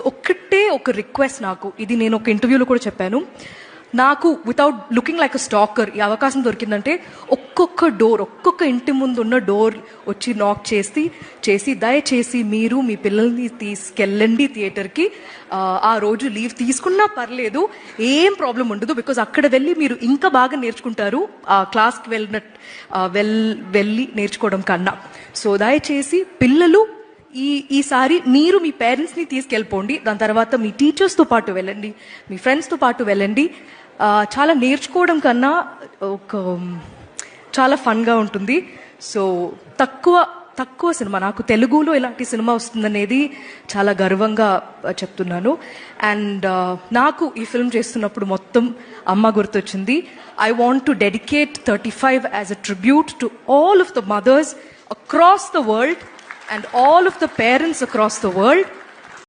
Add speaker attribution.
Speaker 1: ఒక్కటే ఒక రిక్వెస్ట్ నాకు, ఇది నేను ఒక ఇంటర్వ్యూలో కూడా చెప్పాను. నాకు వితౌట్ లుకింగ్ లైక్ అ స్టాకర్ ఈ అవకాశం దొరికిందంటే ఒక్కొక్క ఇంటి ముందు ఉన్న డోర్ వచ్చి నాక్ చేసి దయచేసి మీరు మీ పిల్లల్ని తీసుకెళ్ళండి థియేటర్కి. ఆ రోజు లీవ్ తీసుకున్నా పర్లేదు, ఏం ప్రాబ్లం ఉండదు. బికాజ్ అక్కడ వెళ్ళి మీరు ఇంకా బాగా నేర్చుకుంటారు ఆ క్లాస్కి వెళ్ళి నేర్చుకోవడం కన్నా. సో దయచేసి పిల్లలు ఈసారి మీరు మీ పేరెంట్స్ని తీసుకెళ్ళిపోండి. దాని తర్వాత మీ టీచర్స్తో పాటు వెళ్ళండి, మీ ఫ్రెండ్స్తో పాటు వెళ్ళండి. చాలా నేర్చుకోవడం కన్నా చాలా ఫన్గా ఉంటుంది. సో తక్కువ సినిమా, నాకు తెలుగులో ఇలాంటి సినిమా వస్తుందనేది చాలా గర్వంగా చెప్తున్నాను. అండ్ నాకు ఈ ఫిల్మ్ చేస్తున్నప్పుడు మొత్తం అమ్మ గుర్తొచ్చింది. I want to dedicate 35 as a tribute to all of the mothers across the world and all of the parents across the world.